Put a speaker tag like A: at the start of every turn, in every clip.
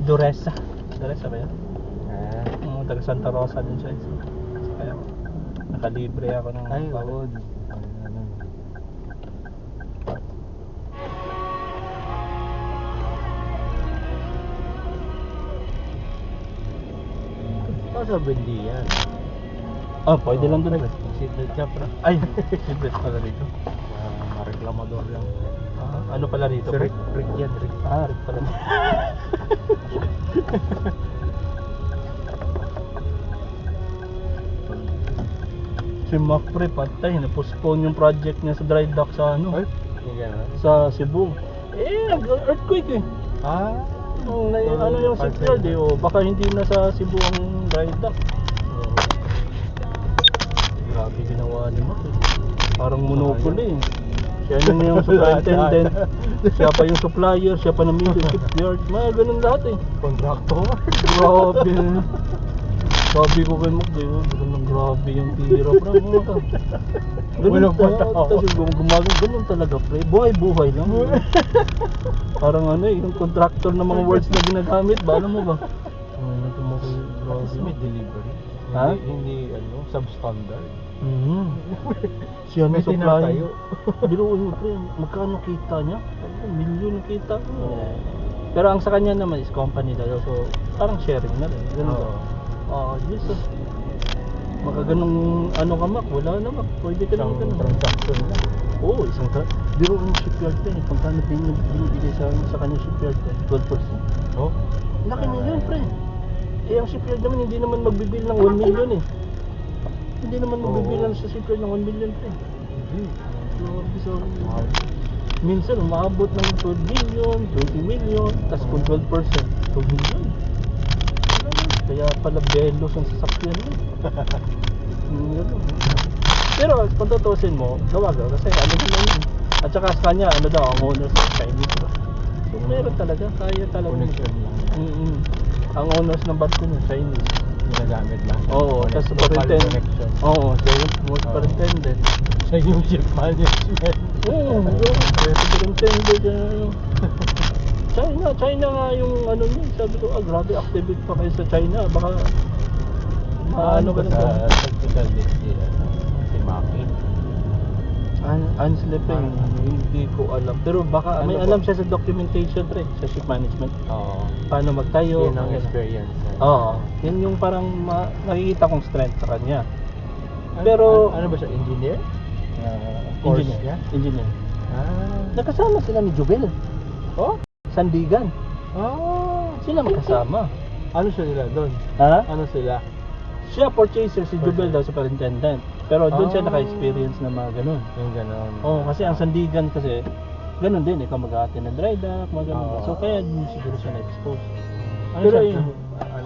A: Duresa. Duresa ba yan? Taga Santa
B: Ah.
A: Rosa din siya. Kaya nakalibre ako ng
B: Ay, oo. Ano. Sa Bendian.
A: Pwede lang doon.
B: Seatbelt ka, bro.
A: Ay, seatbelt pala rito.
B: Mareklamador lang.
A: Ano pala rito?
B: Si Rick yan, Rick.
A: Rick pala. Si Mac pre, patay. Na-postpone yung project niya sa dry dock sa ano?
B: Ay, yung gano'n.
A: Sa Cebu. Nag-earthquake eh. Ano yung shipyard eh. Baka hindi na sa Cebu ang dry dock. Grabe ginawa ni Mac eh. Parang monopoly eh. Siya yun yung superintendent. Siya pa yung supplier. Siya pa na middle shipyard. Mga ganun lahat eh.
B: Contractor.
A: Grabe. Sabi ko kay Mac eh. Grabe yung tira pre. Ganun ganun talaga pre. Buhay-buhay lang. Parang ano eh. Yung contractor na mga words na ginagamit. Bala mo ba?
B: Kasi may delivery.
A: Ha?
B: Hindi substandard.
A: Siya na
B: May
A: supplier.
B: tinatayo.
A: Biruin mo pre, magkano kita niya? Milyon ang kita. Pero ang sa kanya naman is company daw. So parang sharing na rin. Ganun ba? Jesus. Makaganong ano ka Mac, wala na Mac. Pwede ka naman ganun.
B: Transaction lang.
A: Oo, isang biruin mo shipyard ka eh. Pagkano binibigay sa kanya shipyard ka? 12%.
B: Oh?
A: Laki na yun pre. Ang shipyard naman hindi naman magbibil ng 1 million eh. Hindi naman magbibilan sa shipyard ng 1 million pre.
B: Hindi.
A: Minsan umabot ng 12 million, 20 million, tapos kung 12%, 2 million. Kaya pala belos ang sasakyan mo. Pero kung tutusin mo, gawa kasi ano naman yun. At saka sa kanya, ano daw, ang owners ng Chinese bro. So meron talaga, kaya talaga.
B: Connection lang.
A: Ang owners ng barko niya, Chinese.
B: Ginagamit lang.
A: Oo, tapos superintendent. Oo, siya yung superintendent.
B: Siya yung ship management.
A: Oo, superintendent. China nga yung ano niya. Sabi ko, grabe, activate pa kayo sa China. Baka, ano ka na ba?
B: Tactical si Maki.
A: Honestly, hindi ko alam. Pero baka may alam siya sa documentation, pre, sa ship management.
B: Oo.
A: Paano magtayo.
B: Yun ang experience.
A: Oo. Yun yung parang nakikita kong strength sa kanya. Pero,
B: ano ba siya? Engineer? Course niya?
A: Engineer. Nakasama sila ni Jubel.
B: Oh?
A: Sandigan. Sila magkasama.
B: Ano sila nila doon?
A: Ha?
B: Ano sila?
A: Siya purchaser, si Jubel daw superintendent. Pero doon siya naka-experience na mga ganun.
B: Yung ganun.
A: Oo, kasi ang Sandigan kasi ganun din, ikaw mag-aate ng dry dock, mga ganun. So kaya din siguro siya na-expose.
B: Ano
A: Pero
B: siya?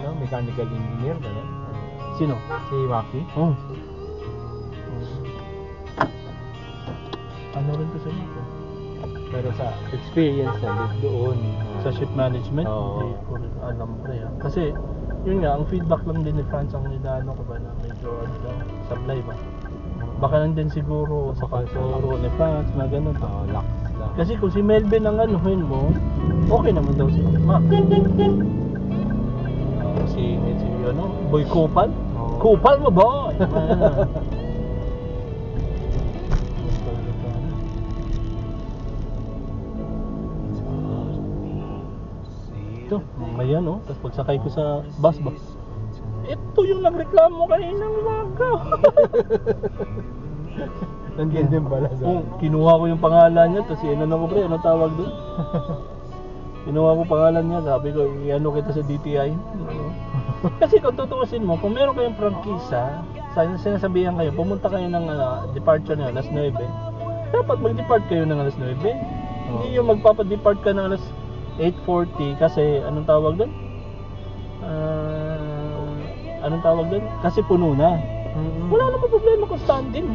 A: yung
B: Mechanical engineer ganun?
A: sino?
B: Si Maki?
A: Oo. Ano rin to sa mga?
B: Pero sa experience na doon
A: Sa ship management,
B: Oo.
A: hindi ko rin alam pre. Kasi yun nga, ang feedback lang din ni Franz ang nilaano ko ba na medyo ano daw, sablay ba? Baka lang din siguro sa pagturo ni Franz, mga ganun ba?
B: Lax lang.
A: Kasi kung si Melvin ang anuhin mo, okay naman daw si Mac. Si ano, Boy Kupal?
B: Oo.
A: Kupal mo boy! Ito, mamaya no, tapos pagsakay ko sa bus ba? Ito yung nagreklamo kaninang umaga.
B: Nandiyan din pala sa...
A: Kinuha ko yung pangalan niya, tapos ano ko pre, ano tawag doon? Kinuha ko pangalan niya, sabi ko, i-ano kita sa DTI. Kasi kung tutuusin mo, kung meron kayong prangkisa, sinasabihan kayo, pumunta kayo ng departure na alas 9, dapat mag-depart kayo ng alas 9. Hindi yung magpapadepart ka ng alas 8:40 kasi anong tawag doon? Anong tawag doon? Kasi puno na. Wala namang problema kung standing.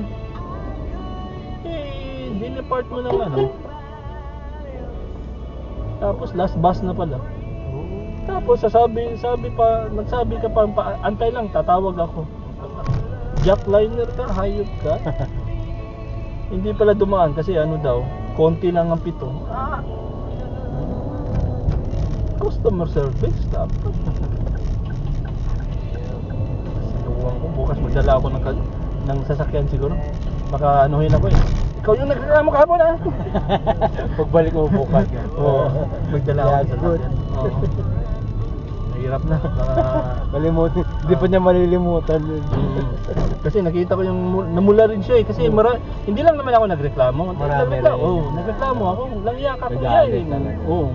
A: Dinepart mo ng ano. Tapos last bus na pala. Tapos nagsabi ka pa, antay lang, tatawag ako. Jackliner ka, hayop ka. Hindi pala dumaan kasi ano daw, konti lang ang pito. Customer service, dapat. Sinuwang ko, bukas magdala ako ng sasakyan siguro. Baka anuhin ako eh. Ikaw yung nagreklamo kahapon ah.
B: Pagbalik mo bukas.
A: Oo, magdala ako ng
B: Yeah, good.
A: sasakyan. Oo. Mahirap na. Baka...
B: Kalimutan. Hindi pa niya malilimutan yun.
A: Kasi nakita ko yung namula rin siya eh. Kasi hindi lang naman ako nagreklamo.
B: Marami rin.
A: Nagreklamo ako. Walang iya ka kuya
B: Nagalit
A: eh.
B: talaga.
A: Oo.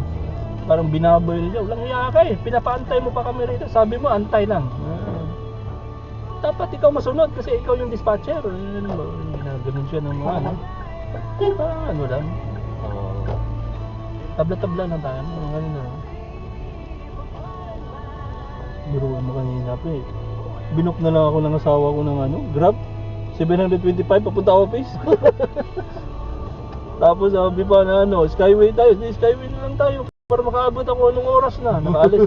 A: Parang binaboy rin siya. Walang iya ka eh. Pinapaantay mo pa kami rito. Sabi mo, antay lang. Dapat ikaw masunod kasi ikaw yung dispatcher. Ganun siya ng mga ano. Parang ano lang. Tabla-tabla lang tayo. Ganun na. Biruan mo kanina pa eh. Binook na lang ako ng asawa ko ng ano, Grab. 725 papunta office. Tapos sabi pa na ano, Skyway tayo. Skyway na lang tayo para makaabot ako anong oras na. Nakaalis.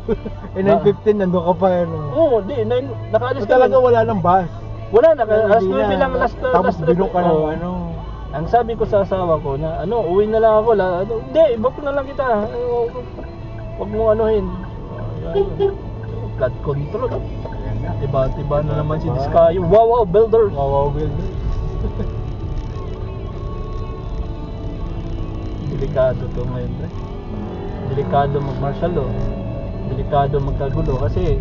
B: 9:15 nandun ka pa yun.
A: Oo, nakaalis
B: So, talaga wala ng bus.
A: Wala na, alas
B: Hindi
A: 9
B: na.
A: lang last
B: Tapos
A: trip.
B: binok ka ng
A: Oo.
B: ano.
A: Ang sabi ko sa asawa ko na ano, uwi na lang ako. Hindi, book na lang kita. Huwag mo anuhin. Flood control.
B: Ayan na.
A: Tiba-tiba na naman si Discayo. Wow, builder.
B: Wow, builder.
A: Delikado to ngayon, pre. Delikado mag-martial law. Delikado magkagulo kasi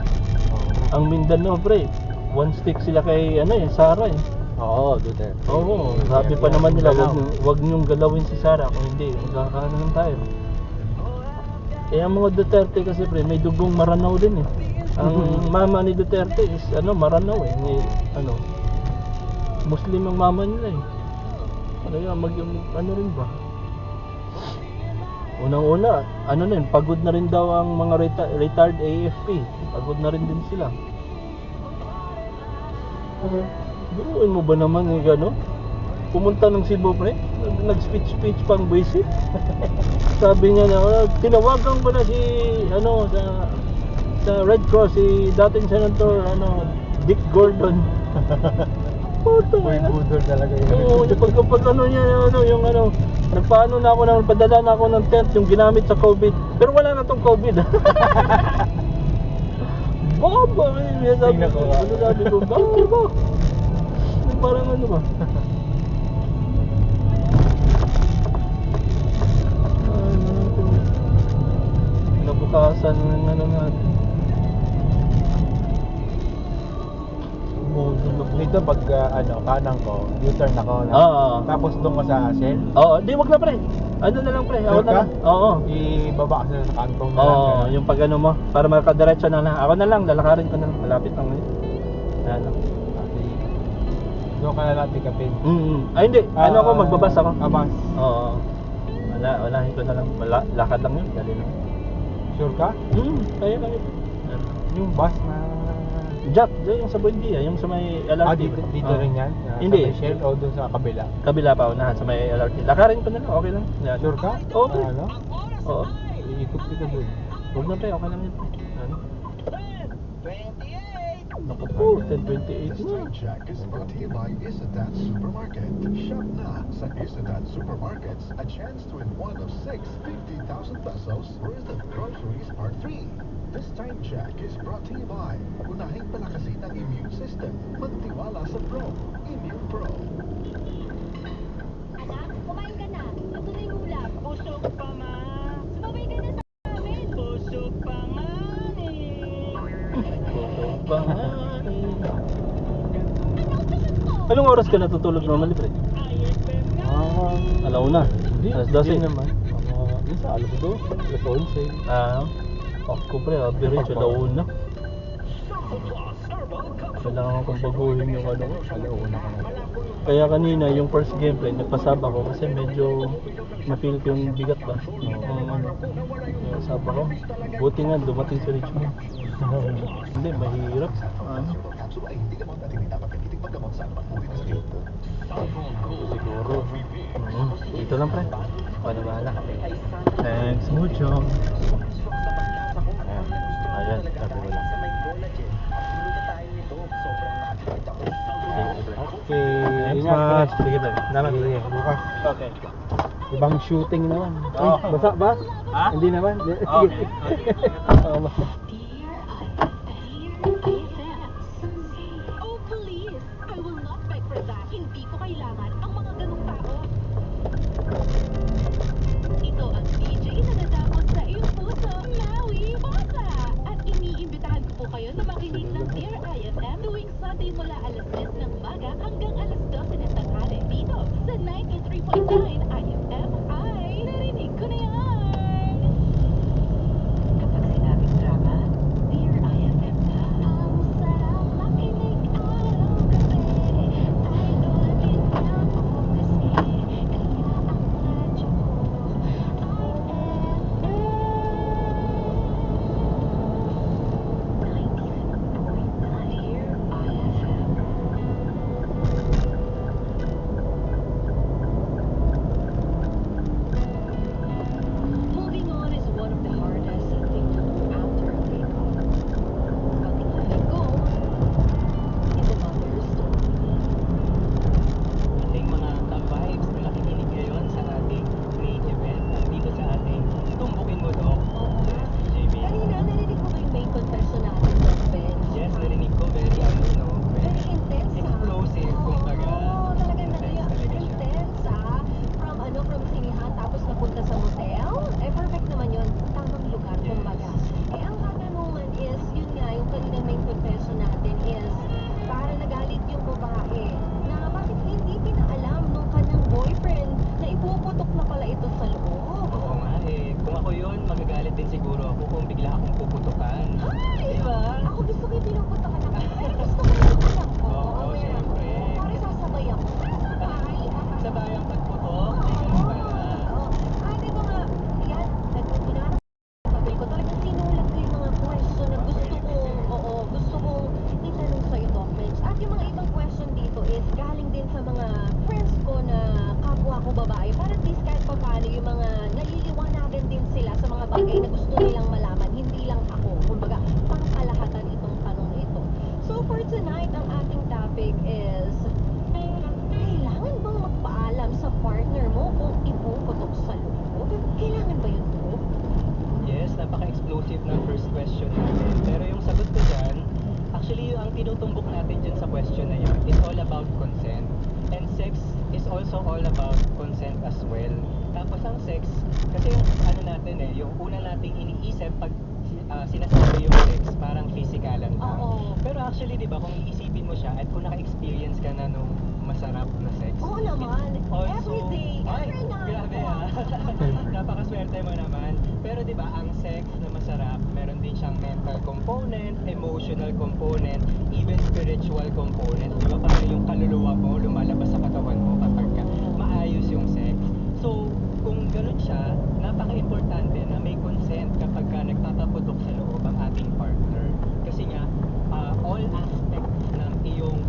A: ang Mindanao, pre, one stick sila kay Sara eh.
B: Oo, Duterte.
A: Oo, sabi pa naman nila, wag niyong galawin si Sara kung hindi, magkakaano lang tayo. Eh ang mga Duterte kasi pre, may dugong Maranao din eh. Ang mama ni Duterte is Maranao eh. May, Muslim ang mama nila eh. Kaya ano rin ba? Unang-una, pagod na rin daw ang mga retired AFP. Pagod na rin din sila. Biruin mo ba naman yung gano'n? Pumunta ng Cebu pre, nag-speech pang buwisit. Sabi niya na, tinawagan ko na si, sa Red Cross, si dating Senator, Dick Gordon. Puto
B: Boy budol talaga yun.
A: Oo, pag nagpaano na ako, nagpadala na ako ng tent, yung ginamit sa COVID. Pero wala na tong COVID. Baba, sabi ko, baba. Parang ano ba? Nabukasan ng natin.
B: Dito pag kanang ko, U-turn ako na.
A: Oo.
B: Tapos doon ka sa Shell.
A: Oo, di wag na pre. Ano na lang pre, ako
B: Sure
A: na
B: ka?
A: lang. Oo.
B: Ibaba ka sa kantong na lang.
A: Oo,
B: ganun.
A: yung pag ano mo, para makadiretso na lang. Ako na lang, lalakarin ko na lang. Malapit lang ngayon. Ayan lang.
B: Doon ka na lang tikapin.
A: Ay hindi, ako magbabas ako.
B: Bus.
A: Oo. Walahin ko na lang. Lakad lang yun, dali lang.
B: Sure ka?
A: Kaya lang yun.
B: Yung bus na...
A: Jack, yung sa Buendia, yung sa may LRT.
B: Dito rin yan?
A: Hindi.
B: Sa may Shell o doon sa kabila?
A: Kabila pa, unahan sa may LRT. Lakarin ko na lang, okay lang. Yan.
B: Sure ka?
A: Oo, pre.
B: Ano?
A: Oo.
B: Iikot kita doon.
A: Huwag na pre, okay lang yun. Ano? Naku po, 10:28
C: This
A: na.
C: time check is brought to you by Isadat Supermarket. Shop na sa Isadat Supermarkets. A chance to win one of 6 50,000 pesos worth of groceries Part 3. This time check is brought to you by Unahing palakasin ang immune system. Magtiwala sa Pro. Immune Pro.
D: Anak, kumain ka na. Luto na yung ulam. Busog pa, ma. Sumabay ka na sa amin. Busog pa nga
A: Anong oras ka natutulog normally, pre? Alauna. Alas 12
B: naman. Isa, alas 2, alas 11.
A: Ako pre, average alauna. Kailangan kong baguhin yung ano.
B: Alauna ka na.
A: Kaya kanina yung first gameplay nagpasaba ko kasi medyo na-feel ko yung bigat ba. Yung saba ko. Buti nga dumating si Richmond. Hindi, mahirap.
C: Kapsula ay hindi gamot at hindi dapat gamitin paggamot sa anumang uri ng sakit.
A: Siguro. Dito lang pre. Ako na bahala. Thanks mucho. Ayan, sabi ko lang.
B: Okay,
A: Thanks
B: ingat.
A: much. Sige pre. Naman.
B: Sige, bukas.
A: Okay.
B: Ibang shooting naman.
A: Oo.
B: Ay, basa ba?
A: Ha?
B: Hindi naman.
A: Okay.
B: Oo, basa.
D: Oh, please! I will not beg for that. Hindi ko kailangan ang mga ganong tao. Ito ang DJ na nadamot sa iyong puso, Maui Bata! At iniimbitahan ko po kayo na makinig ng Dear IFM tuwing Sunday mula alas 10 ng umaga hanggang alas 12 ng tanghali dito sa 93.9 IFM. Ay, narinig ko na yan! Kapag sinabing drama, Dear IFM na. Ang sarap makinig araw-gabi. Idol din ako kasi kaya ang radyo ko Moving on is one of the hardest things to do after a breakup. Pati nga let go is another story.
E: Ating mga ka-vibes na nakikinig ngayon sa ating main event dito sa ating Tumbukin Mo Dok.
D: Oo nga.
E: JB.
D: Kanina, narinig ko ba yung main confession natin, Doc Ben?
E: Yes, narinig ko very no?
D: Very intense, ah.
E: Explosive, kumbaga.
D: Oo, talagang
E: Intense talaga siya.
D: intense, ah. From sinihan, tapos napunta sa motel. Eh, perfect naman yun. Tamang lugar,
E: Yes.
D: kumbaga. Eh, ang katanungan is, yun nga, yung kaninang main confession natin is, para nagalit yung babae na bakit hindi pinaalam nung kanyang boyfriend na ipuputok na pala ito sa loob.
E: Oo nga eh. Kung ako yun, magagalit din siguro ako kung bigla akong puputukan.
D: Ay!
E: Diba?
D: Ako gusto ko yung pinuputokan ako. Pero gusto ko yung anak ko.
E: Oo,
D: Aware
E: syempre.
D: ako. Para sasabay ako. Ay,
E: Sa bayang pagputok, ay ganun pala.
D: Oo. Ah, di ba nga, yan, nagpupunaan. Sabi ko, talagang sinulat ko yung mga question na gusto kong itanong sa'yo, Doc Mench. At yung mga ibang question dito is galing din sa mga friends ko na kapwa ko babae. Para at least kahit pa paano yung mga naliliwanagan din sila sa mga bagay na gusto nilang malaman. Hindi lang ako. Kumbaga, pangkalahatan itong tanong na ito. So for tonight, ang ating topic is kailangan bang magpaalam sa partner mo kung ipuputok sa loob? Kailangan ba yun, Doc?
E: Yes, napaka-explosive ng first question natin. Pero yung sagot ko dyan, actually ang tinutumbok natin dyan sa question na yan is all about consent. And sex is also all about consent as well. Tapos ang sex, kasi yung ano natin yung una nating iniisip pag sinasabi yung sex, parang physikalan lang.
D: Oo.
E: Pero actually, di ba, kung iisipin mo siya at kung naka-experience ka na nung masarap na sex.
D: Oo naman.
E: it's also,
D: Every day,
E: ay,
D: every night.
E: grabe napakaswerte mo naman. Pero di ba, ang sex na masarap, meron din siyang mental component, emotional component, even spiritual component. Di ba, parang yung kaluluwa mo lumalabas sa katawan mo kapag maayos yung sex. So, kung ganun siya, napaka-importante na may consent kapag ka nagpapaputok sa loob ang ating partner. Kasi nga, all aspects ng iyong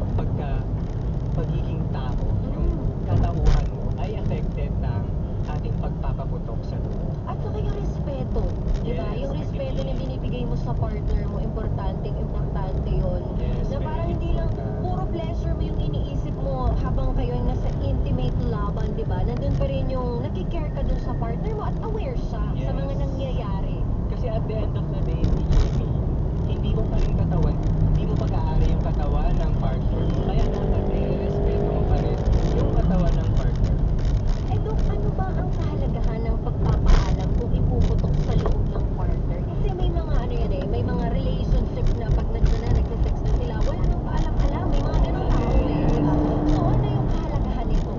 E: pagiging tao, yung katauhan mo, ay affected ng ating pagpapaputok sa loob.
D: At saka yung respeto. Di ba?
E: Yes,
D: Yung respeto
E: agree.
D: na binibigay mo sa partner mo, importante yun.
E: Yes,
D: Na parang
E: very
D: hindi lang
E: important.
D: puro pleasure mo yung iniisip mo habang kayo ay nasa intimate laban, di ba? Nandun pa rin yung nakikare ka dun sa partner mo at aware siya sa
E: Yes.
D: mga nangyayari.
E: Kasi at the end of the day, hindi mo pa rin katawan, hindi mo pag-aari yung katawan ng partner mo. Kaya dapat respeto mo pa rin yung katawan ng partner.
D: Eh, Dok, ano ba ang kahalagahan ng pagpapaalam kung ipuputok sa loob ng partner? Kasi may mga may mga relationship na pag nagsisex na sila, wala nang paalam-alam. May mga ganun tao di ba? So, ano yung kahalagahan nito?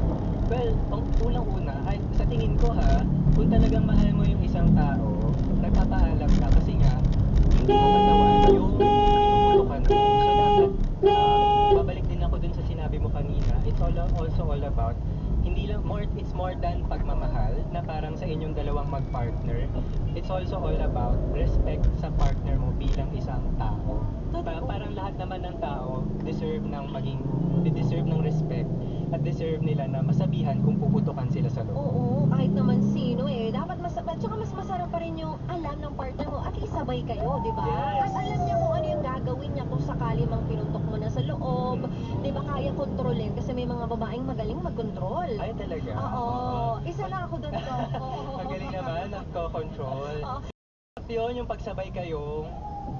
E: Well, ang unang-una, ay, sa tingin ko kung talagang mahal mo yung isang tao, nagpapaalam ka kasi nga, hindi mo katawan yung pinuputukan mo. So dapat, babalik din ako dun sa sinabi mo kanina, it's also all about, it's more than pagmamahal na parang sa inyong dalawang mag-partner. It's also all about respect sa partner mo bilang isang tao. Parang lahat naman ng tao deserve ng respect at deserve nila na masabihan kung puputukan sila sa loob.
D: Oo, kahit naman sino dapat tsaka mas masarap pa rin yung alam ng partner mo at least sabay kayo, di ba?
E: Yes.
D: At alam niya kung ano yung gagawin gagawin niya kung sakali mang pinuntok mo na sa loob? Di ba kaya kontrolin? Kasi may mga babaeng magaling mag-control.
E: Ay, talaga?
D: Oo. Isa lang ako doon to.
E: Ang galing naman, nagko-control.
D: Oo.
E: Yun, yung pagsabay kayo,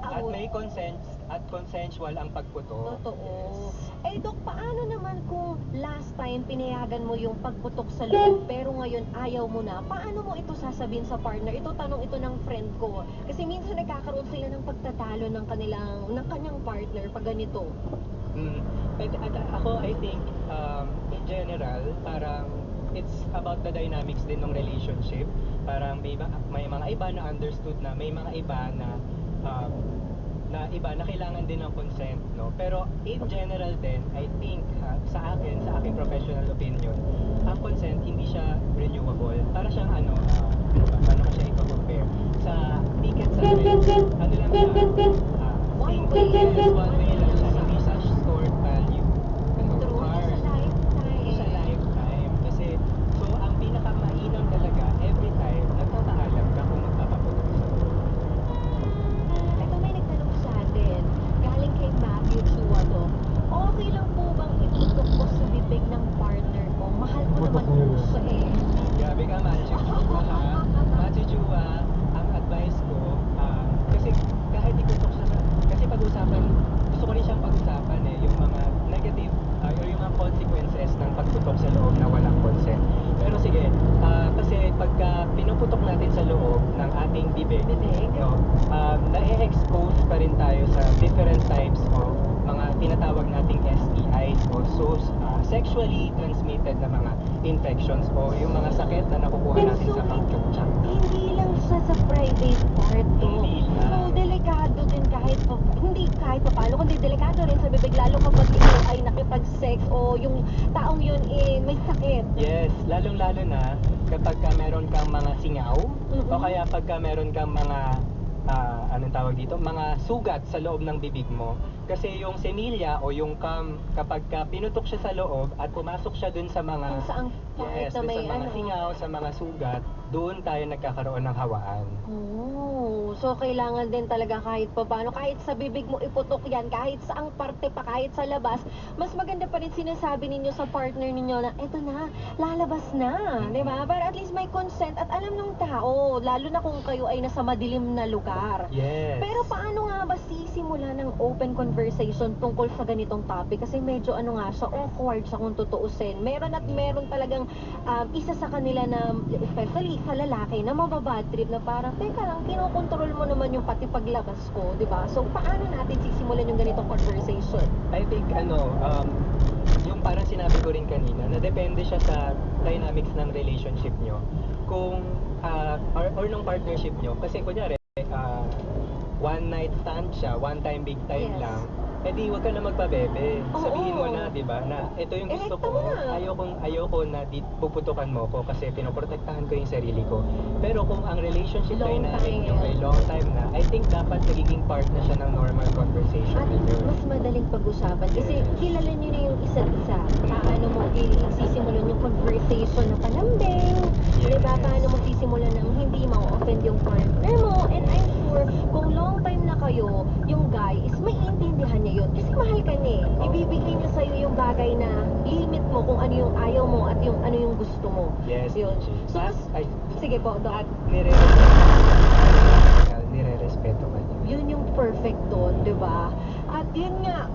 E: at
D: Out.
E: may consent at consensual ang pagputok.
D: Totoo. Eh, Dok, paano naman kung last time pinayagan mo yung pagputok sa loob, pero ngayon ayaw mo na? Paano mo ito sasabihin sa partner? Ito, tanong ito ng friend ko. Kasi minsan nagkakaroon sila ng pagtatalo ng kanyang partner pag ganito.
E: Ako, I think, in general, parang it's about the dynamics din ng relationship. Parang may mga iba na understood na, may mga iba na iba na kailangan din ng consent, no? Pero in general din, I think, sa aking professional opinion, ang consent hindi siya renewable. Para siyang paano ko siya i-compare? Sa ticket sa train, ano lang siya?
D: One way.
E: Yes, one way lang siya. Hindi siya stored value.
D: True.
E: Card.
D: Sa lifetime.
E: Sa lifetime. Kasi, so ang pinakamainam talaga, every time, nagpapaalam ka kung magpapaputok sa loob.
D: Ito may nagtanong sa atin. Galing kay Matthew Chua to. Okay lang po bang itutok ko sa bibig ng partner ko? Mahal ko naman po siya eh.
E: Grabe ka, Matthew Chua, ha? Matthew Chua, ang advice ko, kasi kahit itutok siya kasi pag-usapan, gusto ko rin siyang pag-usapan yung mga negative, or yung mga consequences ng pagputok sa loob na walang consent. Pero sige, kasi pagka pinuputok natin sa loob ng ating bibig, no, na-expose pa rin tayo sa different types of mga tinatawag nating STIs o sexually transmitted na mga infections o yung mga sakit na nakukuha natin sa pagchuchak.
D: Hindi lang siya sa private part to.
E: Hindi lang.
D: So, delikado din hindi kahit pa paano, kundi delikado rin sa bibig, lalo kapag ikaw ay nakipag-sex o yung taong yun may sakit.
E: Yes, lalong-lalo na kapag meron kang mga singaw o kaya pagka meron kang mga anong tawag dito, mga sugat sa loob ng bibig mo. Kasi yung semilya o yung cum, kapag pinutok siya sa loob at pumasok siya dun sa mga
D: Kung saan kahit na
E: dun
D: may
E: sa mga singaw, sa mga sugat, doon tayo nagkakaroon ng hawaan.
D: So kailangan din talaga kahit pa paano, kahit sa bibig mo iputok yan, kahit sa ang parte pa, kahit sa labas, mas maganda pa rin sinasabi ninyo sa partner ninyo na eto na, lalabas na, di ba? Para at least may consent at alam ng tao, lalo na kung kayo ay nasa madilim na lugar.
E: Yes.
D: Pero paano nga ba sisimula ng open conversation tungkol sa ganitong topic? Kasi medyo siya, awkward siya kung tutuusin. Meron talagang isa sa kanila na, especially sa lalaki, na mababad trip na parang, teka lang, kinokontrol mo naman yung pati paglabas ko, di ba? So, paano natin sisimulan yung ganitong conversation?
E: I think yung parang sinabi ko rin kanina, na depende siya sa dynamics ng relationship nyo. Kung, or ng partnership nyo. Kasi kunyari, one night stand siya, one time big time
D: Yes.
E: lang, edi wag ka na magpabebe.
D: Oo.
E: Sabihin mo na, 'di ba, na ito yung gusto ko. Ayoko na puputukan mo ko kasi pinoprotektahan ko yung sarili ko. Pero kung ang relationship
D: Long
E: dynamic
D: time.
E: nyo ay long time na, I think dapat nagiging part na siya ng normal conversation
D: At
E: ninyo.
D: mas madaling pag-usapan kasi
E: Yes.
D: kilala nyo na yung isa't isa. Paano mo sisimulan yung conversation na palambing?
E: Yes.
D: Diba? Paano mo sisimulan ng hindi ma-offend yung partner mo? And I'm sure, kung long time na kayo, yung guy is maiintindihan niya yun. Kasi mahal ka niya eh. Ibibigay niya sa'yo yung bagay na limit mo kung ano yung ayaw mo at yung ano yung gusto mo.
E: Yes,
D: Yun.
E: Gigi.
D: So, sige po, Doc.
E: At nire-respeto ka niya.
D: Yun yung perfect doon, di ba? At yun nga,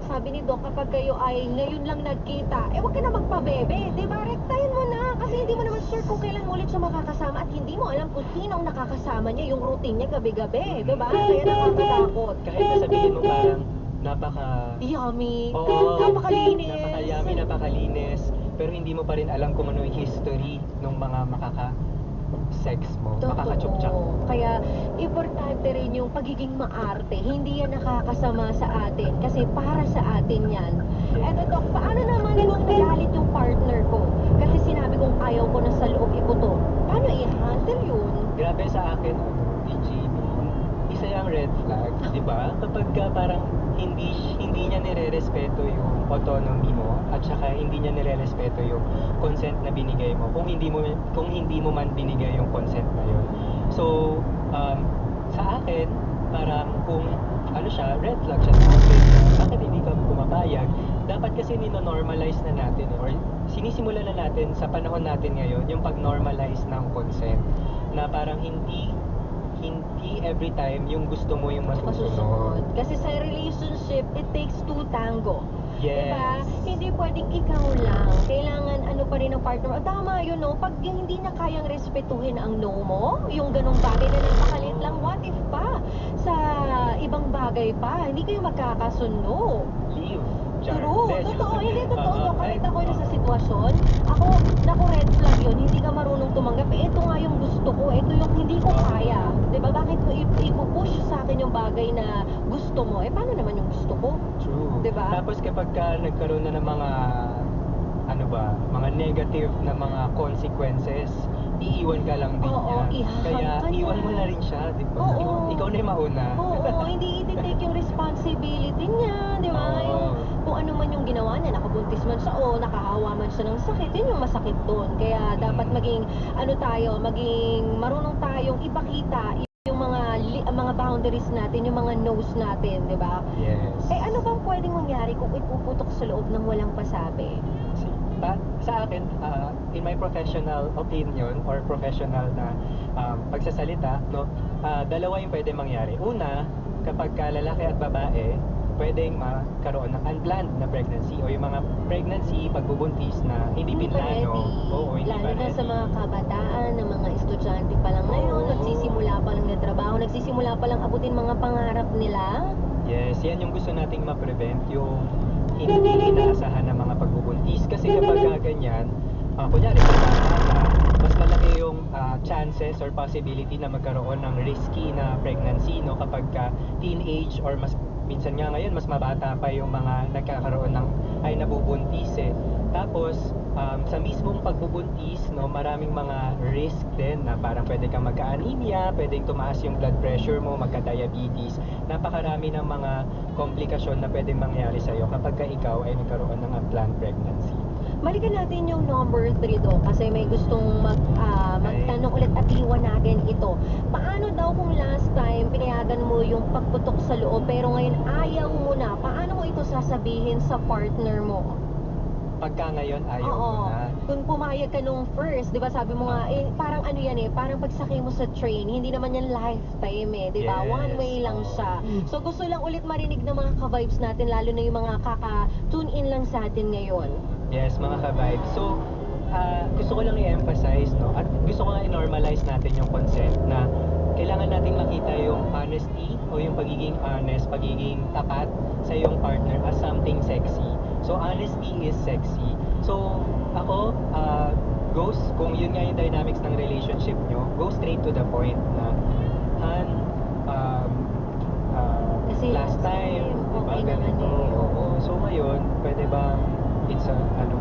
D: sabi ni Doc, kapag kayo ay ngayon lang nagkita, wag ka na magpabebe, di ba? Rektahin mo na, kasi hindi mo naman sure kung kailan mo ulit siya makakasama at hindi mo alam kung sino ang nakakasama niya, yung routine niya gabi-gabi, di ba? Kaya nakakatakot.
E: Kahit na sabihin mo parang
D: Yummy,
E: Oo,
D: napakalinis.
E: napaka-yummy, napakalinis. Pero hindi mo pa rin alam kung ano yung history ng mga makaka-sex mo, makaka-chuk-chak mo.
D: Kaya, importante rin yung pagiging maarte. Hindi yan nakakasama sa atin. Kasi para sa atin yan. Eto, Doc, paano naman kung nagalit yung partner ko? Kasi sinabi kong ayaw ko na sa loob iputok. Paano i-handle yun?
E: Grabe sa akin, PG, isa yung red flag, di ba? Kapag parang hindi niya nire-respeto yung autonomy mo at saka hindi niya nire-respeto yung consent na binigay mo kung hindi mo man binigay yung consent na yun. So, sa akin, parang kung ano siya, red flag siya sa atin, bakit hindi ka pumapayag? Dapat kasi nino-normalize na natin or sinisimulan na natin sa panahon natin ngayon yung pag-normalize ng consent na parang hindi every time yung gusto mo yung masusunod.
D: Masusunod. Kasi sa relationship, it takes two tango.
E: Yes.
D: Diba? Hindi pwedeng ikaw lang. Kailangan ano pa rin ang partner mo. Tama yun, no? Pag hindi na kayang respetuhin ang no mo, yung ganong bagay na napakalit lang, what if pa? Sa ibang bagay pa, hindi kayo magkakasundo.
E: Leave.
D: True. Totoo. Hindi totoo. No? Kahit ako yun sa sitwasyon, ako, naku, red flag yun. Hindi ka marunong tumanggap. Ito nga yung gusto ko. Ito yung hindi ko kaya. Diba? Bakit ko ipupush sa akin yung bagay na gusto mo? Paano naman yung gusto ko?
E: True.
D: Diba?
E: Tapos kapag ka nagkaroon na ng mga mga negative na mga consequences, iiwan ka lang din
D: Oo,
E: niya.
D: ihahag
E: Kaya
D: ka niya.
E: iwan mo na rin siya, di ba?
D: Oo.
E: Ikaw na yung mauna.
D: Oo, hindi i-take yung responsibility niya, di ba?
E: Oo.
D: Yung, kung ano man yung ginawa niya, nakabuntis man siya o nakahawa man siya ng sakit, yun yung masakit doon. Kaya dapat maging, maging marunong tayong ipakita yung mga boundaries natin, yung mga no's natin, di ba?
E: Yes.
D: Ano bang pwedeng mangyari kung ipuputok sa loob ng walang pasabi?
E: Sa akin, in my professional opinion or professional na pagsasalita, no, dalawa yung pwede mangyari. Una, kapag lalaki at babae, pwedeng magkaroon ng unplanned na pregnancy o yung mga pregnancy, pagbubuntis na hindi
D: pa ready.
E: pinlano. Oo, hindi
D: Lalo
E: pa
D: na
E: ready.
D: sa mga kabataan, na mga estudyante pa lang ngayon,
E: Oo.
D: nagsisimula pa lang na trabaho, nagsisimula pa lang abutin mga pangarap nila.
E: Yes, yan yung gusto nating ma-prevent, yung hindi inaasahan ng mga pagbubuntis. Kasi kapag ganyan, kunyari, mas malaki yung chances or possibility na magkaroon ng risky na pregnancy, no, kapag teenage or minsan nga ngayon, mas mabata pa yung mga nagkakaroon ay nabubuntis eh. Tapos, sa mismong pagbubuntis, no, maraming mga risk din na parang pwede kang magka-anemia, pwedeng tumaas yung blood pressure mo, magka-diabetes. Napakarami ng mga komplikasyon na pwedeng mangyari sa'yo kapag ikaw ay nagkaroon ng unplanned pregnancy.
D: Balikan natin yung number 3 do, kasi may gustong magtanong ulit at liwanagin ito. Paano daw kung last time pinayagan mo yung pagputok sa loob pero ngayon ayaw mo na? Paano mo ito sasabihin sa partner mo?
E: Pagka ngayon ayaw mo
D: Oo.
E: na.
D: Kung pumayag ka nung first, 'di ba sabi mo nga parang ano yan parang pagsakay mo sa train, hindi naman yan lifetime 'di ba?
E: Yes.
D: One way lang siya. So gusto lang ulit marinig ng mga ka-vibes natin, lalo na yung mga kaka-tune in lang sa atin ngayon.
E: Yes, mga ka-vibes. So, gusto ko lang i-emphasize, no, at gusto ko nga i-normalize natin yung consent na kailangan nating makita yung honesty o yung pagiging honest, pagiging tapat sa iyong partner as something sexy. So, honesty is sexy. So, ako, kung yun nga yung dynamics ng relationship nyo, go straight to the point na, Han,
D: Kasi
E: last time,
D: okay
E: diba,
D: naman
E: ganito,
D: eh.
E: oo. So, ngayon, pwede bang it's pahinga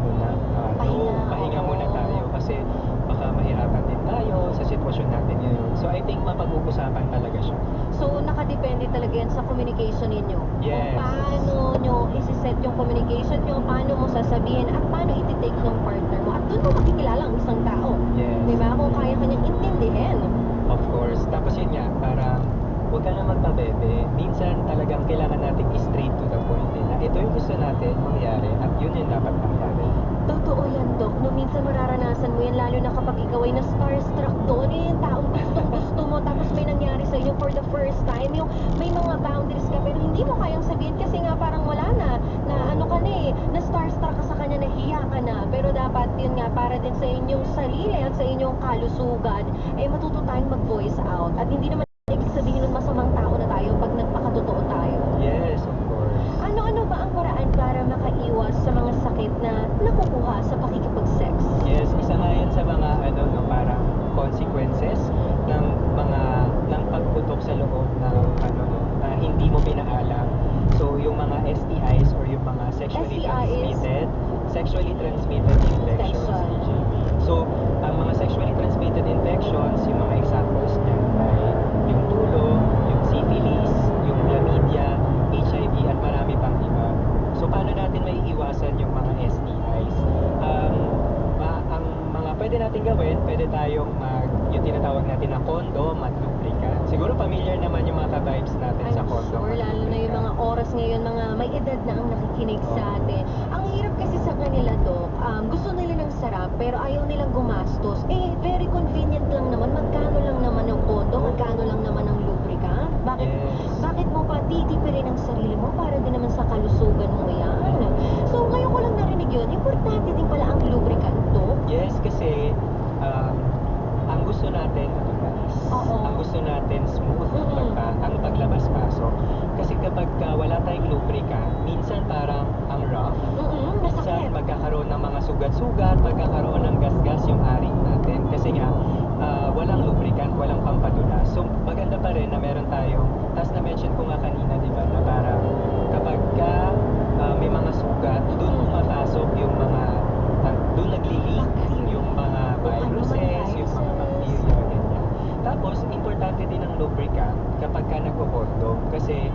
E: muna tayo kasi baka mahirapan din tayo sa sitwasyon natin ngayon. So I think mapag-uusapan talaga siya.
D: So, nakadepende talaga yan sa communication ninyo.
E: Yes.
D: Kung paano nyo isi-set yung communication nyo, paano mo sasabihin, at paano iti-take ng partner mo. At doon mo makikilala ang isang tao.
E: Yes.
D: Diba? Kung kaya kanyang intindihin.
E: Of course. Tapos yun nga, parang huwag ka na magpabebe. Minsan talagang kailangan natin straight to the point na ito yung gusto natin mangyari at yun yung dapat mangyari.
D: Totoo yan, Dok. No, minsan mararanasan mo yan, lalo na kapag ikaw ay na-starstruck doon, yung taong gusto mo, tapos may nangyari sa inyo for the first time, yung may mga boundaries ka, pero hindi mo kayang sabihin kasi nga parang wala na ano ka na na-starstruck ka sa kanya, nahiya ka na. Pero dapat yun nga, para din sa inyong sarili at sa inyong kalusugan, matuto tayong mag-voice out. At hindi naman ibig sabihin nun masamang tao na tayo pag nagpakatotoo tayo.
E: Yes, of course.
D: Ano ba ang paraan para makaiwas sa mga sakit na nakukuha sa pakikipag-sex?
E: Yes, isa nga yan sa mga parang consequences ng pagputok sa loob ng hindi mo pinaalam. So yung mga STIs or yung mga sexually transmitted infections.
D: Infection.
E: So ang mga sexually transmitted infections, yung mga examples niyan ay yung tulo, yung syphilis, yung chlamydia, HIV at marami pang iba. So paano natin may iwasan yung mga STIs? Ang mga pwede natin gawin, pwede tayong yung tinatawag natin na condom at lubricant. Siguro siguro familiar naman yung mga ka-vibes natin sa
D: I'm
E: condo.
D: sure, lalo na yung mga oras ngayon, mga may edad na ang nakikinig sa atin. Ang hirap kasi sa kanila, Dok, gusto nila ng sarap, pero ayaw nilang gumastos. Very convenient lang naman. Magkano lang naman ang condo? Magkano lang naman ang lubricant? Bakit,
E: Yes.
D: bakit mo pa titipirin ang sarili mo para din naman sa kalusugan mo yan? So, ngayon ko lang narinig yun. Importante din pala ang lubricant, Dok.
E: Yes, kasi ang gusto natin mabilis.
D: Oo.
E: Ang gusto natin smooth
D: Mm-mm.
E: ang paglabas-pasok. Kasi kapag wala tayong lubricant, minsan parang ang rough. Minsan
D: Masakit.
E: magkakaroon ng mga sugat-sugat, magkakaroon ng gasgas yung aring natin. Kasi nga, walang lubricant, walang pampadulas. So, maganda pa rin na meron tayong, tapos na-mention ko nga kanina, di ba, na parang kapag may mga sugat, doon pumapasok yung mga, doon nagli-leak yung mga viruses, yung mga bacteria, ganyan. Tapos, importante din ang lubricant kapag ka nagko-condom kasi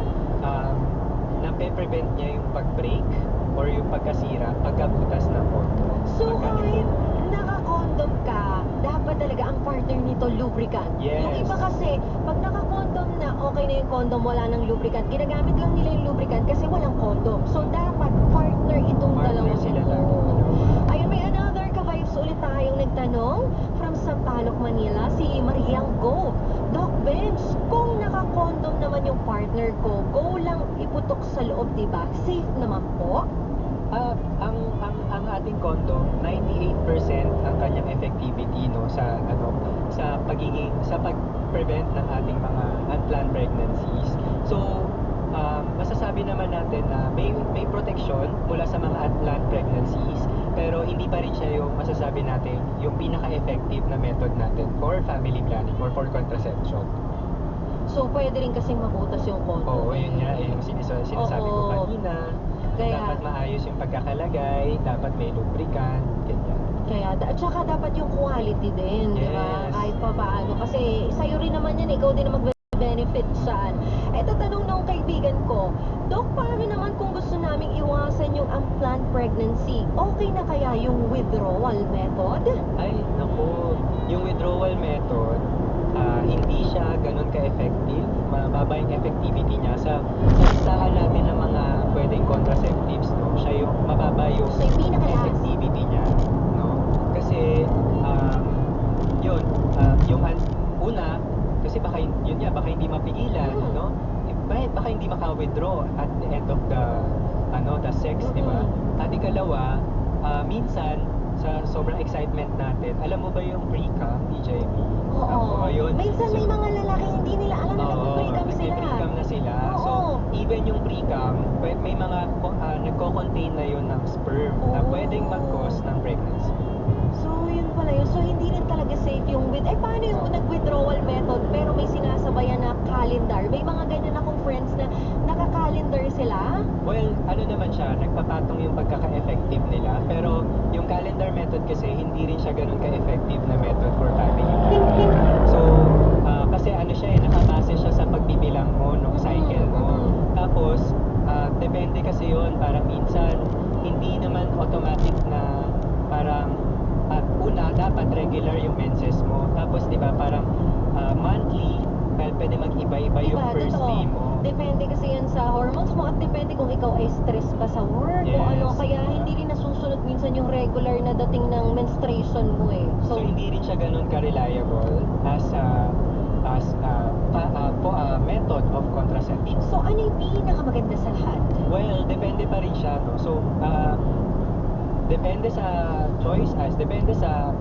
E: nape-prevent niya yung pag-break or yung pagkasira pagkabutas ng condom.
D: So,
E: Pagka-
D: kahit naka-condom ka, dapat talaga ang partner nito lubricant.
E: Yes.
D: Yung iba kasi, pag naka-condom na, okay na yung condom, wala nang lubricant. Ginagamit lang nila yung lubricant kasi walang condom. So, dapat partner itong
E: Partner
D: dalawang
E: sila
D: ito.
E: lagi.
D: Ayun, may another ka-vibes ulit tayong nagtanong from Sampaloc, Manila, si Mariang Go. Doc Benz, kung naka-condom naman yung partner ko, go lang iputok sa loob, diba? Safe naman po?
E: Ang ating condom, 98% ang kanyang effectivity no sa pag-prevent ng ating mga unplanned pregnancies. So, masasabi naman natin na may protection mula sa mga unplanned pregnancies, pero hindi pa rin siya yung masasabi natin yung pinaka-effective na method natin for family planning or for contraception.
D: So, pwede rin kasing mabutas yung condom.
E: Oo, yun nga yung sinasabi ko
D: Oo.
E: kanina.
D: Kaya-
E: Dapat maayos yung pagkakalagay, dapat may lubricant, ganyan.
D: At saka dapat yung quality din, di ba?
E: Yes.
D: Kahit pa paano. Kasi sa'yo rin naman yan, ikaw din ang mag-benefit saan. Eto, tanong ng kaibigan ko, Dok, paano naman kung gusto naming iwasan yung unplanned pregnancy? Okay na kaya yung withdrawal method?
E: Ay, naku, yung withdrawal method, hindi siya ganun ka-effective. Mababa yung effectivity niya. Sa listahan natin ng mga pwedeng contraceptives, no, siya yung mababa yung
D: So, yung pinaka-last.
E: effectivity niya. No? Kasi, yun, una, kasi baka hindi mapigilan,
D: Mm.
E: no? Baka hindi maka-withdraw at the end of the sex, di ba? At ikalawa, minsan, sa sobrang excitement natin, alam mo ba yung pre-cum, DJB?
D: Oo.
E: Yun.
D: Minsan may
E: So,
D: mga lalaki hindi nila alam na nag-pre-cum sila.
E: nagpe-pre-cum na sila. So,
D: Oo.
E: even yung pre-cum, may mga nagko-contain na yun ng sperm na
D: Oo.
E: pwedeng mag-cause ng pregnancy.
D: So, yun pala yun. So, hindi rin talaga safe yung paano yung nag-withdrawal method pero may sinasabayan na calendar? May mga ganyan akong friends na naka-calendar sila.
E: Well, ano naman siya, nagpapatong yung pagkaka-effective nila, pero yung calendar method kasi hindi rin siya ganun ka-effective na method for family planning. So, kasi ano siya nakabase siya sa pagbibilang mo nung cycle mo. Tapos, depende kasi yun, parang minsan, hindi naman automatic na parang, una, dapat regular yung menses mo. Tapos, di ba, parang monthly, pwede mag-iba-iba yung first
D: totoo.
E: day mo.
D: Depende kasi yan sa hormones mo at depende kung ikaw ay stress pa sa work o
E: Yes.
D: ano. Kaya hindi rin nasusunod minsan yung regular na dating ng menstruation mo eh.
E: So, hindi rin siya ganun ka-reliable as a method of contraception.
D: So, ano yung pinakamaganda sa lahat?
E: Well, depende pa rin siya, no? So, depende sa choice, depende sa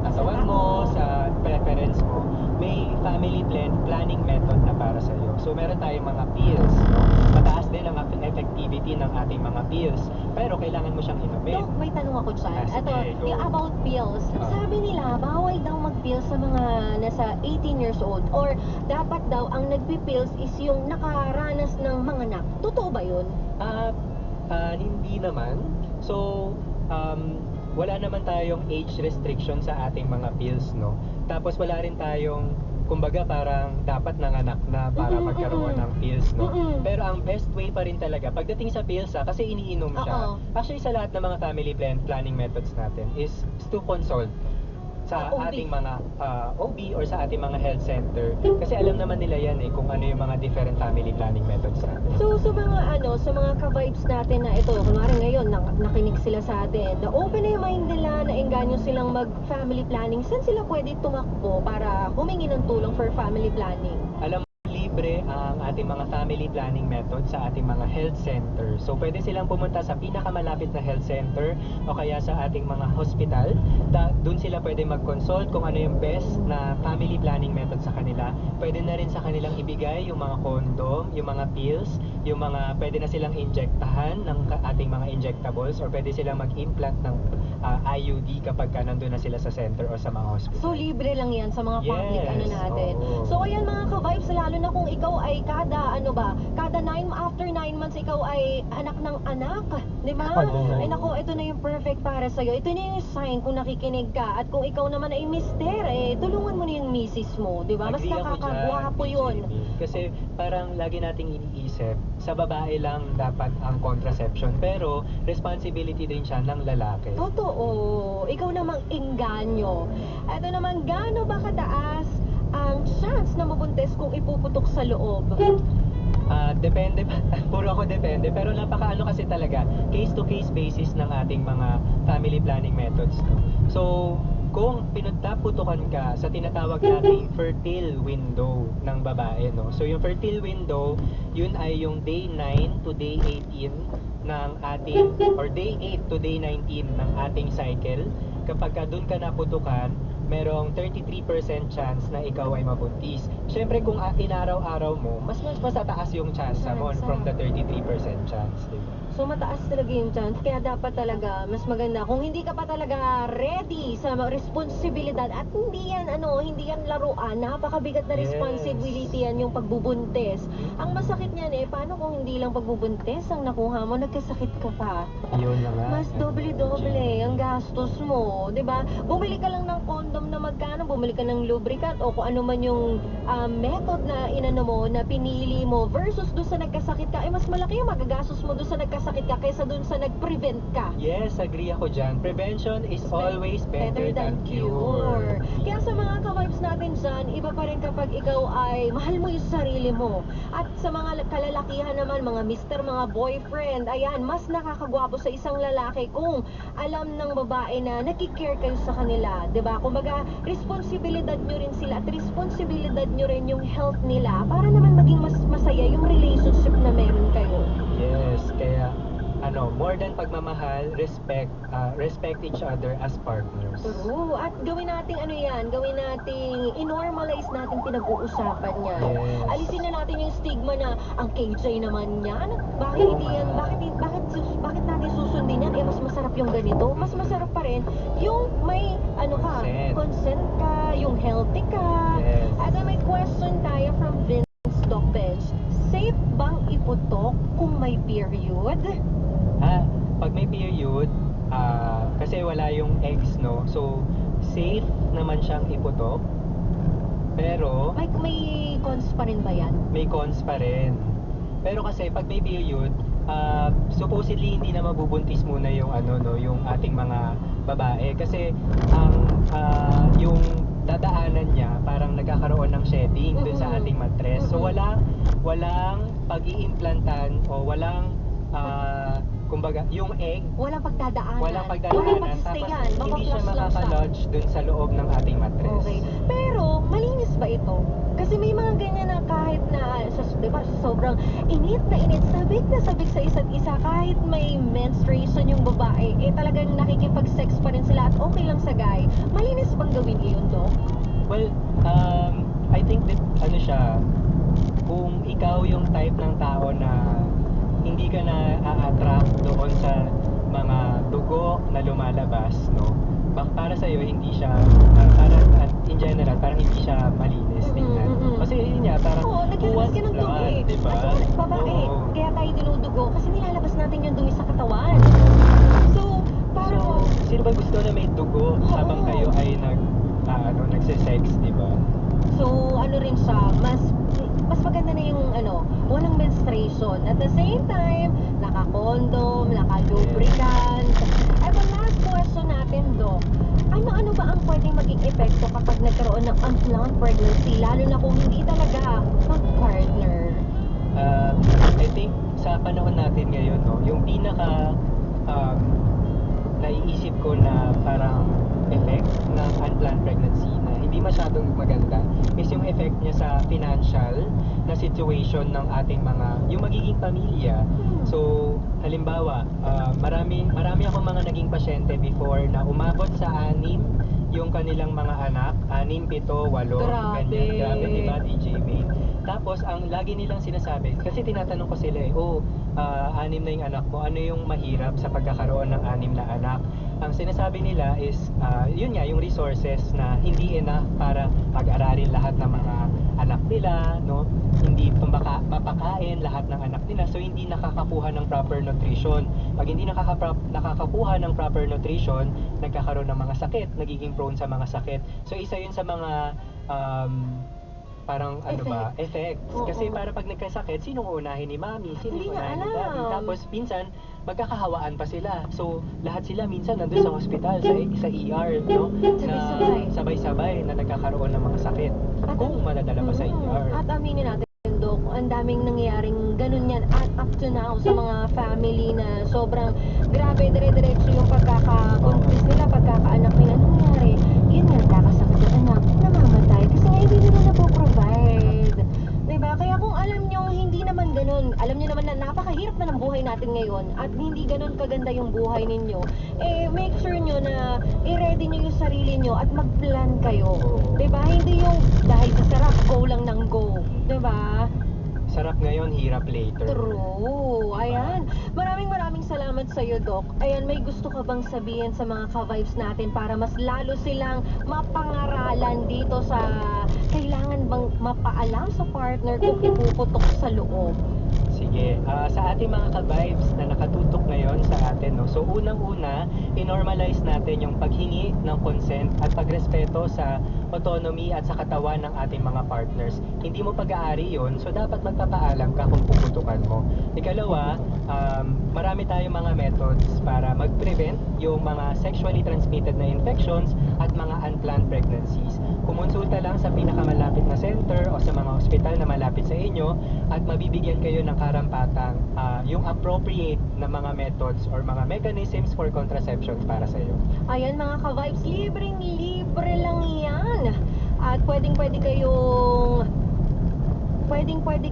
E: katawan mo, sa preference mo. May family planning method na para sa iyo. So, meron tayong mga pills, no? Mataas din ang effectivity ng ating mga pills, pero kailangan mo siyang inumin.
D: Dok, may tanong ako dyan.
E: Sige,
D: Ito,
E: go.
D: yung about pills. Sabi nila, bawal daw mag-pills sa mga nasa 18 years old or dapat daw ang nagpi-pills is yung nakaranas ng mga anak. Totoo ba yun?
E: Hindi naman. So, wala naman tayong age restriction sa ating mga pills, no? Tapos wala rin tayong, kumbaga parang dapat nanganak na para magkaroon ng pills, no? Pero ang best way pa rin talaga, pagdating sa pills, kasi iniinom siya.
D: Oo.
E: Actually, sa lahat ng mga family planning methods natin is to consult sa
D: OB.
E: ating mga OB or sa ating mga health center. Kasi alam naman nila yan kung ano yung mga different family planning methods natin.
D: So sa mga ka-vibes natin na ito, kunwari ngayon nakinig sila sa atin, na open na yung mind nila, na engganyo silang mag-family planning, saan sila pwede tumakbo para humingi ng tulong for family planning?
E: Alam mo, libre ang ating mga family planning method sa ating mga health center. So pwede silang pumunta sa pinakamalapit na health center o kaya sa ating mga hospital. Doon sila pwede mag-consult kung ano yung best na family planning method sa kanila. Pwede na rin sa kanilang ibigay yung mga condom, yung mga pills, yung mga pwede na silang injectahan ng ating mga injectables, or pwede silang mag-implant ng IUD kapag nandun na sila sa center o sa mga hospital.
D: So libre lang yan sa mga public
E: Yes,
D: ano natin.
E: oo.
D: So ayan mga ka-vibes, lalo na kung ikaw ay after 9 months ikaw ay anak ng anak, di ba?
B: Oo.
D: Ay nako, ito na yung perfect para sa'yo. Ito na yung sign kung nakikinig ka. At kung ikaw naman ay mister, tulungan mo na yung misis mo, di ba? Mas
E: Agree ako
D: nakakagwapo
E: dyan,
D: yun.
E: JB. Kasi parang lagi nating iniisip, sa babae lang dapat ang contraception, pero responsibility din siya ng lalaki.
D: Totoo. Ikaw namang engganyo. Ito naman, gaano ba kataas ang chance na mabuntis kung ipuputok sa loob?
E: Depende pa, puro ako depende, pero napakaano kasi talaga, case to case basis ng ating mga family planning methods, no? So, kung putukan ka sa tinatawag nating fertile window ng babae, no? So, yung fertile window, yun ay yung day 9 to day 18 ng ating, or day 8 to day 19 ng ating cycle. Kapag doon ka naputukan, merong 33% chance na ikaw ay mabuntis. Siyempre kung inaraw-araw mo, mas matataas yung chance mo from the 33% chance, diba?
D: So mataas talaga yung chance, kaya dapat talaga mas maganda kung hindi ka pa talaga ready sa responsibilidad, at hindi yan laruan, napakabigat na
E: Yes.
D: responsibility yan yung pagbubuntis. Ang masakit niyan paano kung hindi lang pagbubuntis ang nakuha mo, nagkasakit ka pa?
E: Yun na nga.
D: Mas doble-doble ang gastos mo, 'di ba? Bumili ka lang ng condom na magkano, bumili ka ng lubricant o kung ano man yung method na inano mo, na pinili mo, versus doon sa nagkasakit ka, mas malaki yung magagastos mo doon sa nagkasakit ka kaysa doon sa nag-prevent ka.
E: Yes, agree ako dyan. Prevention is always better than cure.
D: Kaya sa mga ka-vibes natin dyan, iba pa rin kapag ikaw ay mahal mo yung sarili mo. At sa mga kalalakihan naman, mga mister, mga boyfriend, ayan, mas nakakagwapo sa isang lalaki kung alam ng babae na nakikare kayo sa kanila, 'di ba? Kumbaga, responsibilidad nyo rin sila at responsibilidad nyo rin yung health nila para naman maging mas masaya yung relationship na meron kayo.
E: Yes, kaya more than pagmamahal, respect each other as partners.
D: True. At gawin nating i-normalize natin pinag-uusapan yan.
E: Yes.
D: Alisin na natin yung stigma na ang KJ naman yan. Bakit hindi yan? Bakit natin susundin yan? Mas masarap yung ganito. Mas masarap pa rin yung may consent ka, yung healthy ka.
E: Yes.
D: At may question tayo from Vince Docbench. Safe bang iputok kung may period?
E: Pag may period, kasi wala yung eggs, no? So, safe naman siyang iputok. Pero,
D: May cons pa rin ba yan?
E: may cons pa rin. Pero kasi pag may period, supposedly hindi na mabubuntis muna yung yung ating mga babae, kasi ang yung dadaanan niya parang nagkakaroon ng shedding dun sa ating mattress. So walang pag-iimplantan o walang kumbaga yung egg,
D: Walang pagdadaanan.
E: walang
D: Walang
E: pagdadaanan,
D: pagsistayan.
E: tapos hindi siya
D: Mapaplas lang siya.
E: makaka-lodge dun sa loob ng ating mattress.
D: Okay. Pero, malinis ba ito? Kasi may mga ganyan na kahit na, diba, sobrang init na sabik sa isa't isa, kahit may menstruation yung babae, talagang nakikipag-sex pa rin sila at okay lang sa guy. Malinis bang gawin iyon, Doc?
E: Well, I think that siya, kung ikaw yung type ng tao na hindi ka na a-attract doon sa mga dugo na lumalabas, no? Para sa iyo hindi siya in general parang hindi siya malinis tingnan. Kasi yun nga parang
D: Oo, naglalabas ka ng dugo eh.
E: diba?
D: Kasi babae,
E: Oo.
D: kaya tayo dinudugo kasi nilalabas natin yung dumi sa katawan. So, parang...
E: So, sino ba gusto na may dugo habang kayo ay nagse-sex, di ba?
D: So, rin siya, mas maganda na yung walang menstruation. At the same time, naka-condom, naka-lubricant. At the last question natin, Doc, ano ba ang pwede pwedeng maging epekto kapag nagkaroon ng unplanned pregnancy, lalo na kung hindi talaga mag-partner?
E: I think sa panahon natin ngayon, no, yung pinaka naiisip ko na parang effect ng unplanned pregnancy na hindi masyadong maganda is yung effect niya sa financial na situation ng ating yung magiging pamilya. So, halimbawa, marami akong mga naging pasyente before na umabot sa 6 yung kanilang mga anak, 6, 7, 8,
D: Grabe.
E: ganyan. Grabe, diba, DJ May? Tapos, ang lagi nilang sinasabi, kasi tinatanong ko sila 6 na yung anak mo, ano yung mahirap sa pagkakaroon ng 6 na anak? Ang sinasabi nila is, yun nga, yung resources na hindi enough para pag-aralin lahat ng mga anak nila, no? Hindi mapakain lahat ng anak nila, so hindi nakakakuha ng proper nutrition. Pag hindi nakakakuha ng proper nutrition, nagkakaroon ng mga sakit, nagiging prone sa mga sakit. So isa yun sa mga parang effects.
D: Oo.
E: Kasi para pag nagkasakit, sinong uunahin ni mami? Sinong
D: Hindi
E: uunahin
D: na
E: ni daddy?
D: alam.
E: Tapos minsan, magkakahawaan pa sila. So, lahat sila minsan nandun sa hospital, sa ER, no?
D: Sabay-sabay.
E: Na sabay-sabay na nagkakaroon ng mga sakit. Kung madadala pa sa ER.
D: At aminin natin, Dok, ang daming nangyayaring ganun yan at up to now sa mga family na sobrang grabe, dire-diretso yung pagkakabuntis nila, pagkakaanak nila. Anong nangyari? Yun nga, kakasakit yung anak, namamatay kasi nga hindi nila napoprovide. Diba? Kaya kung alam nyo, hindi naman ganun. Alam nyo naman na napakahirap na ng buhay natin ngayon at hindi ganun kaganda yung buhay ninyo. Make sure nyo na i-ready nyo yung sarili nyo at mag-plan kayo. Diba? Hindi yung dahil sa sarap, go lang ng go. Diba?
E: Sarap ngayon, hirap later.
D: True. Ayan. Maraming salamat sa iyo, Doc. Ayan, may gusto ka bang sabihin sa mga ka-vibes natin para mas lalo silang mapangaralan dito sa kailangan bang mapaalam sa partner kung ipuputok sa loob?
E: Sige, sa ating mga ka-vibes na nakatutok ngayon sa atin, no? So unang-una, i-normalize natin yung paghingi ng consent at pagrespeto sa autonomy at sa katawan ng ating mga partners. Hindi mo pag-aari yun, so dapat magpapaalam ka kung puputukan mo. Ikalawa, marami tayong mga methods para mag-prevent yung mga sexually transmitted na infections at mga unplanned pregnancies. Kumonsulta lang sa pinakamalapit na center o sa mga hospital na malapit sa inyo at mabibigyan kayo ng karampatang yung appropriate na mga methods or mga mechanisms for contraception para sa iyo.
D: Ayan mga ka-vibes, libreng-libre lang yan. At pwedeng-pwede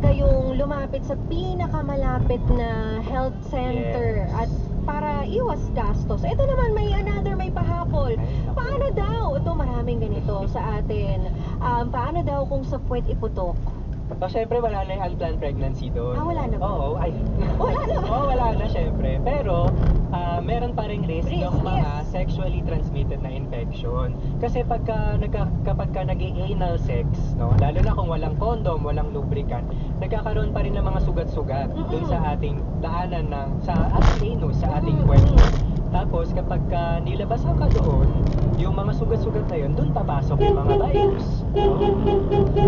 D: kayong lumapit sa pinakamalapit na health center
E: Yes.
D: at para iwas gastos. Ito naman may pahabol. Paano daw? Ito maraming ganito sa atin. Paano daw kung sa puwet iputok?
E: So, syempre, wala na yung unplanned pregnancy doon.
D: Wala na ba?
E: Oo,
D: Wala na ba?
E: Oo, wala na, syempre. Pero, meron pa ring risk
D: Risk,
E: ng mga
D: yes.
E: sexually transmitted na infection. Kasi kapag ka nag-anal sex, no, lalo na kung walang condom, walang lubricant, nagkakaroon pa rin ng mga sugat-sugat dun sa ating daanan sa ating anus, sa ating puwet. Tapos, kapag nilabasan ka doon, yung mga sugat-sugat na yun, doon papasok yung mga virus. No?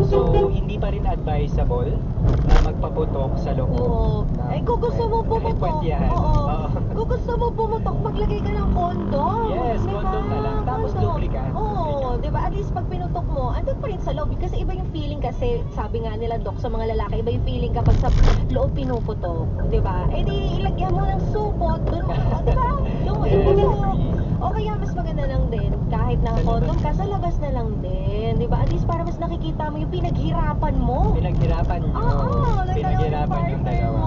E: So, hindi pa rin advisable na magpaputok sa loob.
D: Oo.
E: ng
D: Kung gusto mo
E: puwet.
D: pumutok,
E: Kahit puwet yan.
D: oo. Kung gusto mo pumutok, maglagay ka ng kondom.
E: Yes,
D: Diba?
E: kondom na lang. Tapos
D: Kondom.
E: lubricant.
D: Oo, di ba? At least pag pinutok mo, andun pa rin sa loob. Kasi iba yung feeling kasi, sabi nga nila, Dok, sa mga lalaki, iba yung feeling kapag sa loob pinuputok. Di ba? Di ilagyan mo ng supot, dun, di ba? Yung iputok. O kaya mas maganda lang din, kahit naka-kondom ka, sa labas na lang din. Di ba? At least para mas nakikita mo yung pinaghirapan mo.
E: Pinaghirapan nyo.
D: Oo,
E: Pinaghirapan yung dalawa.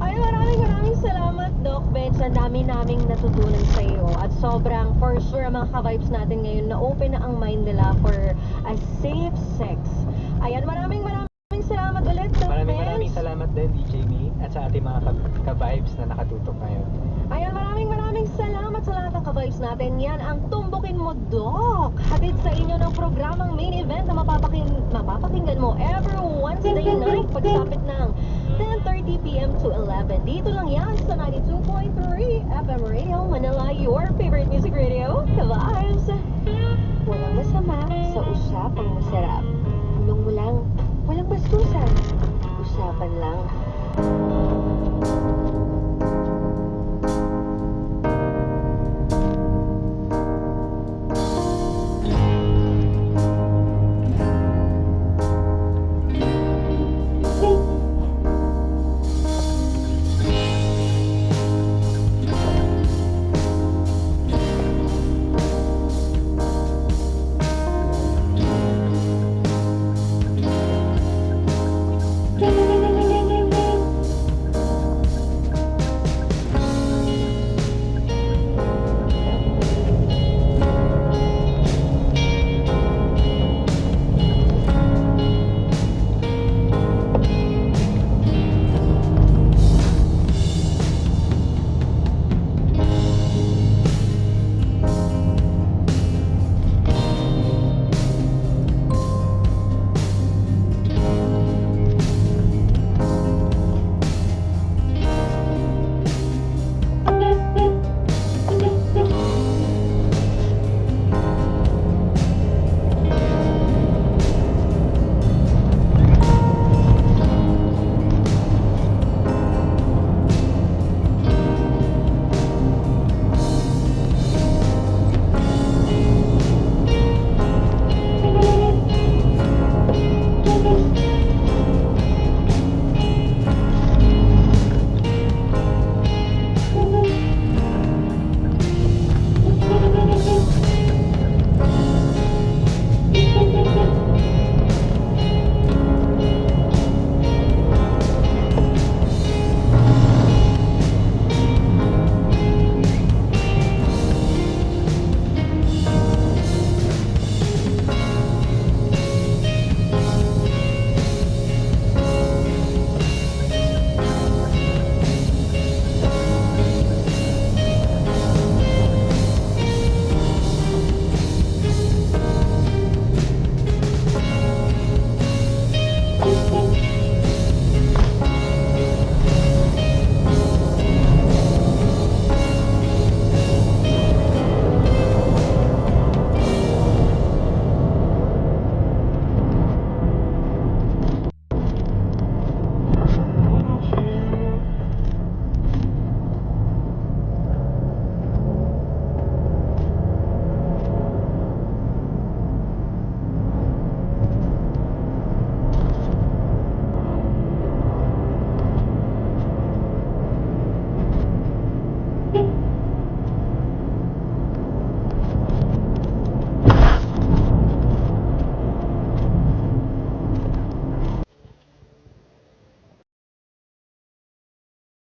D: Ay, maraming salamat, Doc Benz. Ang dami naming natutunan sa iyo. At sobrang, for sure, ang mga ka-vibes natin ngayon na open na ang mind nila for a safe sex. Ayan, maraming salamat ulit, Doc Benz.
E: Maraming salamat din, DJ Me, at sa ating mga ka-vibes na nakatutok ngayon.
D: Ayan, maraming salamat sa lahat ng ka-vibes natin. Yan ang Tumbukin Mo, Doc. Hatid sa inyo ng programang main event na mapapakinggan mo every Wednesday night pagsapit ng 10:30 p.m. to 11. Dito lang yan sa 92.3 FM Radio Manila, your favorite music radio, ka-vibes. Walang masama sa usapang masarap. Tulong mo lang